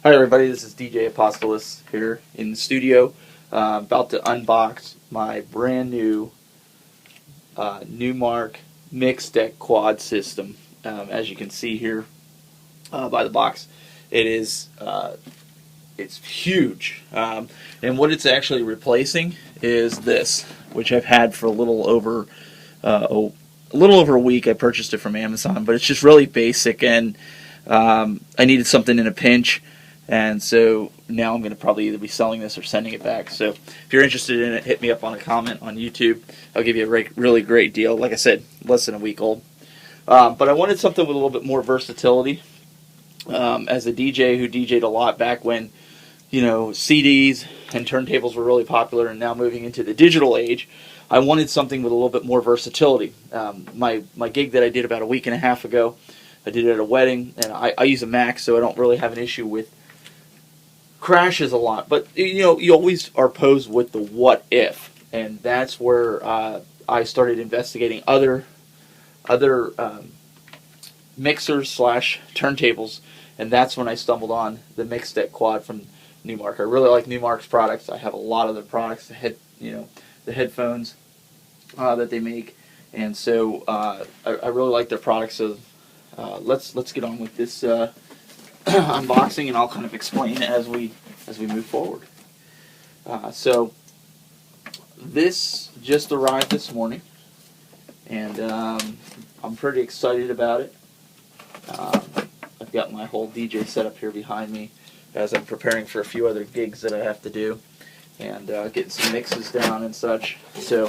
Hi everybody, this is DJ Apostolos here in the studio, about to unbox my brand new Numark Mixdeck Quad system. As you can see here by the box, it's huge, and what it's actually replacing is this, which I've had for a little over a week. I purchased it from Amazon, but it's just really basic, and I needed something in a pinch. And so now I'm going to probably either be selling this or sending it back. So if you're interested in it, hit me up on a comment on YouTube. I'll give you a really great deal. Like I said, less than a week old. But I wanted something with a little bit more versatility. As a DJ who DJ'd a lot back when, CDs and turntables were really popular, and now moving into the digital age, I wanted something with a little bit more versatility. My gig that I did about a week and a half ago, I did it at a wedding, and I use a Mac, so I don't really have an issue with crashes a lot, but you always are posed with the what if, and that's where I started investigating other mixers slash turntables, and that's when I stumbled on the Mixdeck Quad from Numark. I really like Numark's products. I have a lot of their products, the headphones that they make, and so I really like their products. So let's get on with this unboxing, and I'll kind of explain as we move forward. So this just arrived this morning, and I'm pretty excited about it. I've got my whole DJ setup here behind me as I'm preparing for a few other gigs that I have to do, and getting some mixes down and such. So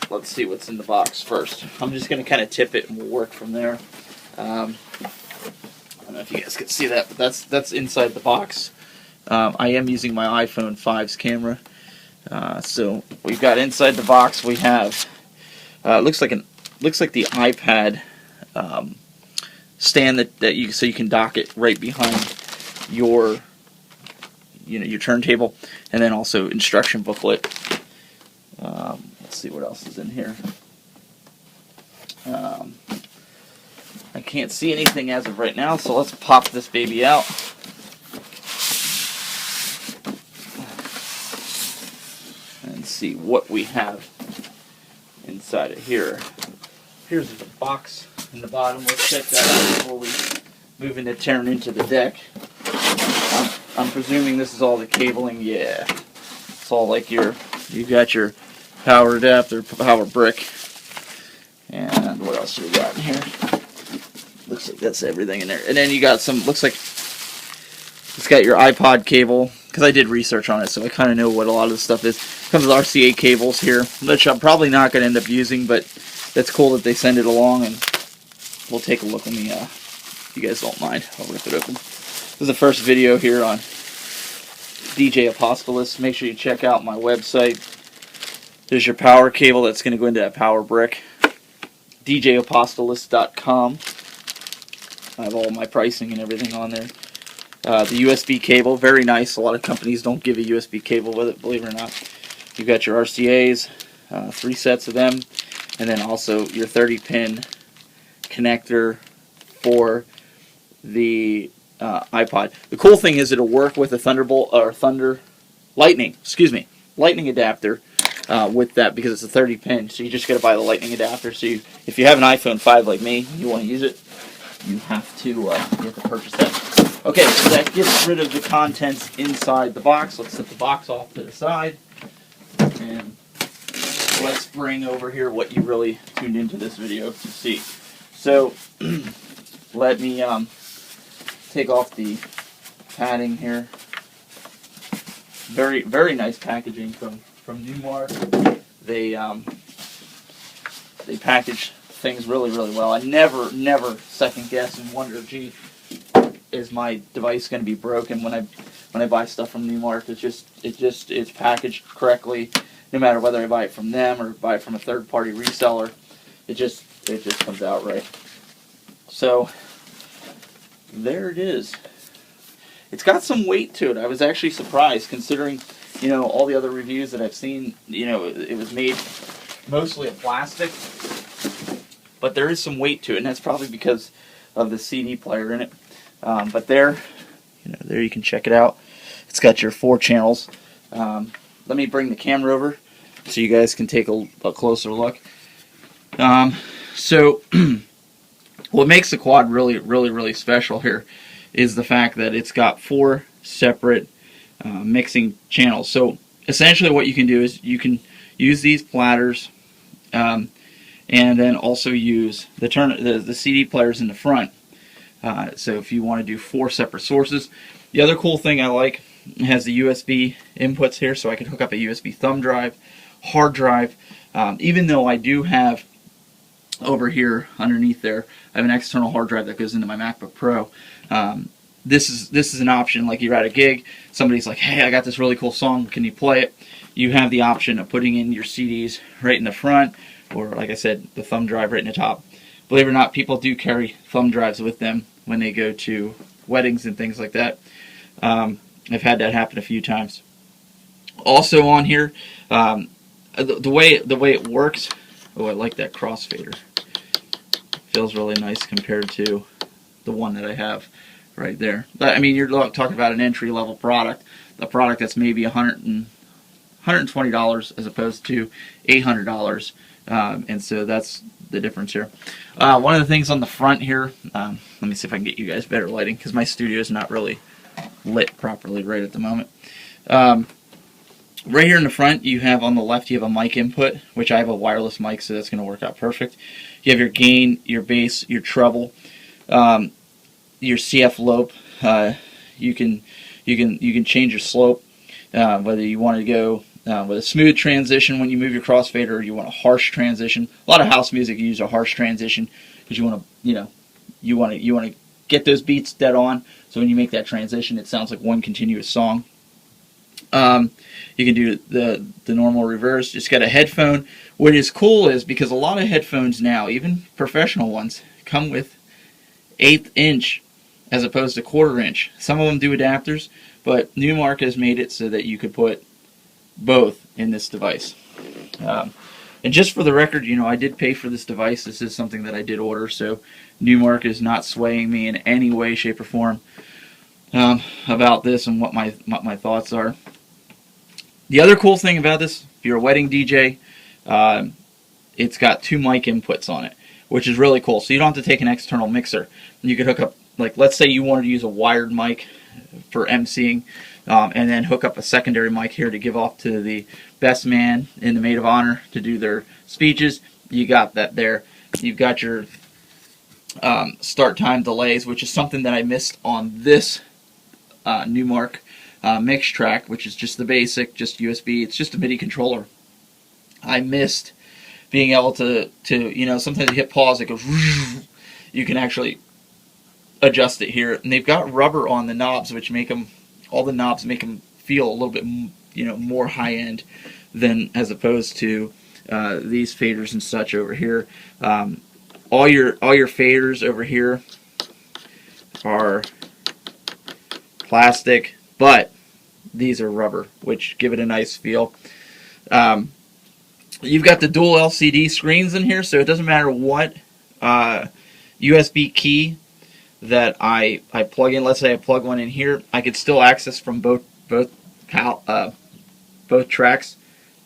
let's see what's in the box first. I'm just going to kind of tip it, and we'll work from there. I don't know if you guys can see that, but that's inside the box. I am using my iPhone 5's camera. So we've got inside the box, we have looks like the iPad stand that you can dock it right behind your your turntable, and then also instruction booklet. Let's see what else is in here. I can't see anything as of right now, so let's pop this baby out. And see what we have inside of here. Here's the box in the bottom. Let's check that out before we move into tearing into the deck. I'm presuming this is all the cabling. Yeah. It's all like you've got your power adapter, power brick. And what else do we got in here? Looks like that's everything in there. And then you got looks like it's got your iPod cable, because I did research on it, so I kind of know what a lot of this stuff is. It comes with RCA cables here, which I'm probably not going to end up using, but that's cool that they send it along, and we'll take a look. Let me, if you guys don't mind, I'll rip it open. This is the first video here on DJ Apostolos. Make sure you check out my website. There's your power cable that's going to go into that power brick. DJApostolos.com. I have all my pricing and everything on there. The USB cable, very nice. A lot of companies don't give a USB cable with it, believe it or not. You've got your RCAs, 3 sets of them, and then also your 30-pin connector for the iPod. The cool thing is it'll work with a Thunderbolt or Lightning adapter with that, because it's a 30-pin. So you just got to buy the Lightning adapter. So if you have an iPhone 5 like me, and you want to use it, you have to purchase that. Okay, so that gets rid of the contents inside the box. Let's set the box off to the side, and let's bring over here what you really tuned into this video to see. So let me take off the padding here. Very, very nice packaging from Numark. They package things really, really well. I never second guess and wonder, gee, is my device going to be broken when I buy stuff from Numark? It's packaged correctly, no matter whether I buy it from them or buy it from a third-party reseller. It just comes out right. So there it is. It's got some weight to it. I was actually surprised, considering all the other reviews that I've seen. It was made mostly of plastic, but there is some weight to it, and that's probably because of the CD player in it. But there, there you can check it out. It's got your 4 channels. Let me bring the camera over so you guys can take a closer look. So what makes the quad really special here is the fact that it's got 4 separate mixing channels. So essentially what you can do is you can use these platters and then also use the CD players in the front. So if you want to do 4 separate sources. The other cool thing I like, it has the USB inputs here, so I can hook up a USB thumb drive, hard drive. Even though I do have over here underneath there, I have an external hard drive that goes into my MacBook Pro. This is an option. Like you're at a gig, somebody's like, hey, I got this really cool song, can you play it? You have the option of putting in your CDs right in the front, or like I said, the thumb drive right in the top. Believe it or not, people do carry thumb drives with them when they go to weddings and things like that. I've had that happen a few times. Also on here, the way it works. Oh, I like that crossfader. Feels really nice compared to the one that I have right there. But I mean, you're talking about an entry-level product, a product that's maybe $120 as opposed to $800, and so that's the difference here. One of the things on the front here, let me see if I can get you guys better lighting because my studio is not really lit properly right at the moment. Right here in the front, you have on the left, you have a mic input, which I have a wireless mic, so that's going to work out perfect. You have your gain, your bass, your treble, your CF lope. You can change your slope, whether you want to go with a smooth transition when you move your crossfader, or you want a harsh transition. A lot of house music you use a harsh transition because you want to, you want to get those beats dead on. So when you make that transition, it sounds like one continuous song. You can do the normal reverse. Just got a headphone. What is cool is because a lot of headphones now, even professional ones, come with 1/8 inch as opposed to 1/4 inch. Some of them do adapters, but Numark has made it so that you could put both in this device. And just for the record, I did pay for this device. This is something that I did order, so Numark is not swaying me in any way, shape, or form about this and what my thoughts are. The other cool thing about this, if you're a wedding DJ, it's got 2 mic inputs on it, which is really cool. So you don't have to take an external mixer. You could hook up, like, let's say you wanted to use a wired mic for emceeing, and then hook up a secondary mic here to give off to the best man and the maid of honor to do their speeches. You got that there. You've got your start time delays, which is something that I missed on this Numark mix track, which is just the basic, just USB. It's just a MIDI controller. I missed being able to sometimes you hit pause, it goes. You can actually adjust it here, and they've got rubber on the knobs, which make them. All the knobs make them feel a little bit, more high end than as opposed to these faders and such over here. All your faders over here are plastic, but these are rubber, which give it a nice feel. You've got the dual LCD screens in here, so it doesn't matter what USB key that I plug in. Let's say I plug one in here, I could still access from both tracks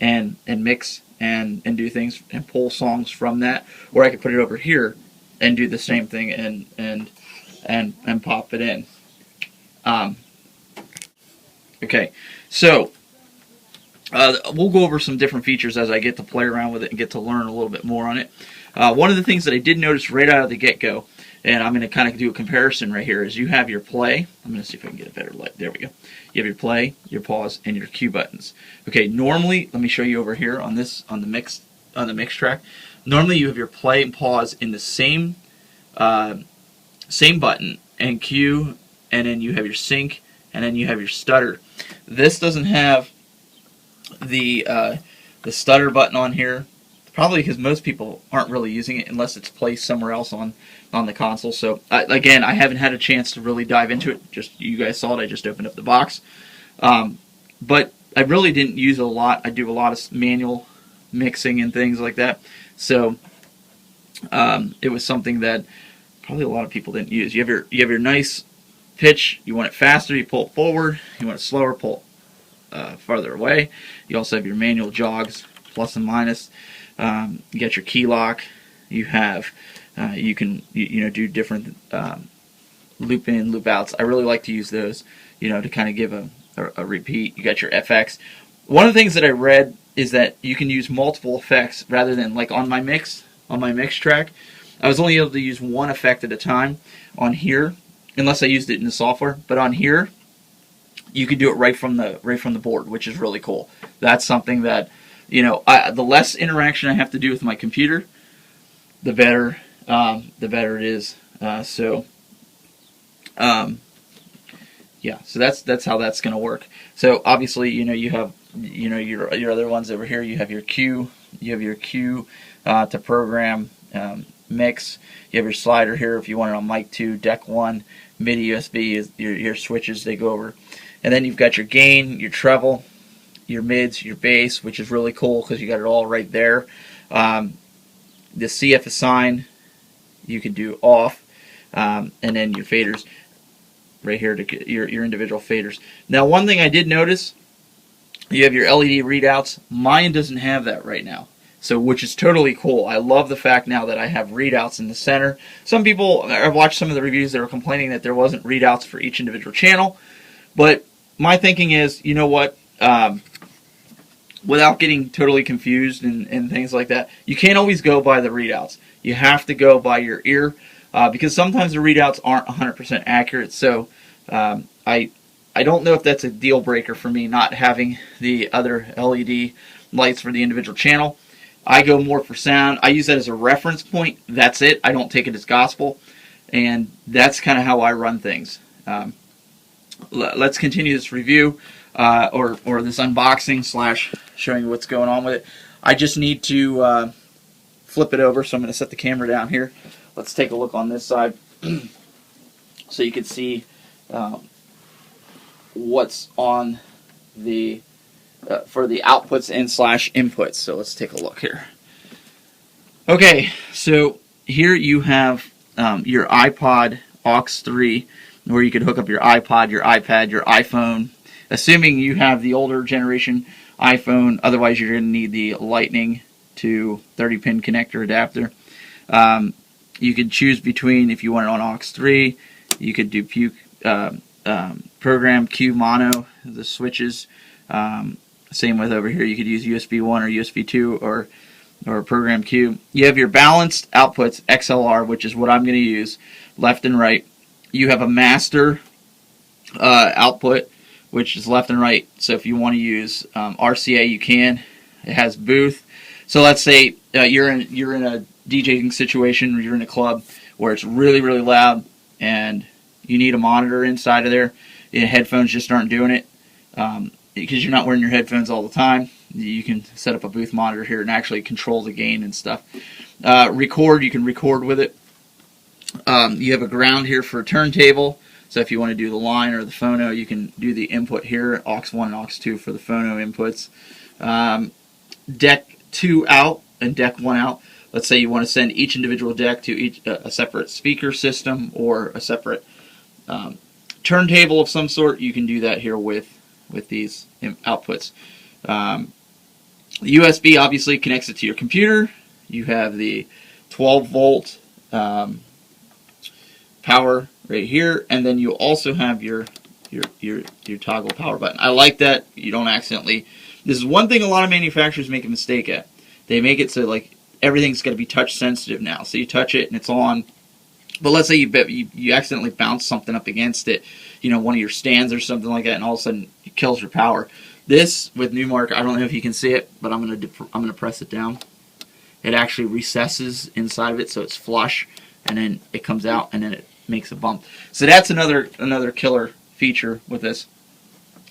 and mix and do things and pull songs from that, or I could put it over here and do the same thing and pop it in. Okay, so we'll go over some different features as I get to play around with it and get to learn a little bit more on it. One of the things that I did notice right out of the get-go, and I'm going to kind of do a comparison right here, is you have your play. I'm going to see if I can get a better light. There we go. You have your play, your pause, and your cue buttons. Okay, normally, let me show you over here on the mix track. Normally, you have your play and pause in the same button and cue, and then you have your sync, and then you have your stutter. This doesn't have the stutter button on here, probably because most people aren't really using it unless it's placed somewhere else on the console. So again, I haven't had a chance to really dive into it. Just you guys saw it. I just opened up the box, but I really didn't use it a lot. I do a lot of manual mixing and things like that. So it was something that probably a lot of people didn't use. You have your nice pitch, you want it faster, you pull it forward. You want it slower, pull it farther away. You also have your manual jogs, plus and minus. You got your key lock. You have, you can do different loop in, loop outs. I really like to use those, to kind of give a repeat. You got your FX. One of the things that I read is that you can use multiple effects rather than like on my mix track. I was only able to use one effect at a time on here, unless I used it in the software. But on here, you can do it right from the board, which is really cool. That's something that the less interaction I have to do with my computer, the better it is. Yeah, so that's how that's going to work. So obviously, you have your other ones over here. You have your cue, to program mix. You have your slider here if you want it on mic 2, deck 1, MIDI, USB is your switches, they go over. And then you've got your gain, your treble, your mids, your bass, which is really cool because you got it all right there. The CF assign you can do off, and then your faders right here to get your individual faders. Now, one thing I did notice, you have your LED readouts. Mine doesn't have that right now, so which is totally cool. I love the fact now that I have readouts in the center. Some people, I've watched some of the reviews that were complaining that there wasn't readouts for each individual channel, but my thinking is, without getting totally confused and things like that, you can't always go by the readouts. You have to go by your ear, because sometimes the readouts aren't 100% accurate. So I don't know if that's a deal breaker for me not having the other LED lights for the individual channel. I go more for sound. I use that as a reference point. That's it. I don't take it as gospel, and that's kind of how I run things. Let's continue this review or this unboxing / showing you what's going on with it. I just need to flip it over, so I'm going to set the camera down here. Let's take a look on this side so you can see what's on the for the outputs and / inputs. So let's take a look here. Okay, so here you have your iPod aux 3, where you could hook up your iPod, your iPad, your iPhone, assuming you have the older generation iPhone. Otherwise, you're going to need the Lightning to 30-pin connector adapter. You could choose between, if you want it on aux 3, you could do program Q mono, the switches. Same with over here, you could use USB 1 or USB 2 or program Q. You have your balanced outputs, XLR, which is what I'm going to use, left and right. You have a master output, which is left and right. So if you want to use RCA, you can. It has booth. So let's say you're in a DJing situation, or you're in a club where it's really, really loud, and you need a monitor inside of there. Headphones just aren't doing it. Because you're not wearing your headphones all the time, you can set up a booth monitor here and actually control the gain and stuff. Record, you can record with it. You have a ground here for a turntable, so if you want to do the line or the phono, you can do the input here, aux 1 and aux 2 for the phono inputs. Deck 2 out and deck 1 out. Let's say you want to send each individual deck to each a separate speaker system or a separate turntable of some sort. You can do that here with these outputs. The USB obviously connects it to your computer. You have the 12-volt power right here, and then you also have your toggle power button. I like that you don't accidentally. This is one thing a lot of manufacturers make a mistake at. They make it so like everything's got to be touch sensitive now. So you touch it and it's on. But let's say you accidentally bounce something up against it, one of your stands or something like that, and all of a sudden it kills your power. This with Numark, I don't know if you can see it, but I'm gonna press it down. It actually recesses inside of it, so it's flush, and then it comes out, and then it makes a bump. So that's another killer feature with this.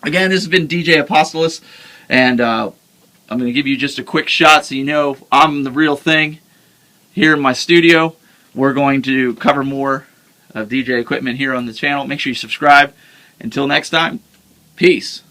Again, this has been DJ Apostolos, and I'm gonna give you just a quick shot so you know I'm the real thing here in my studio. We're going to cover more of DJ equipment here on the channel. Make sure you subscribe. Until next time, peace.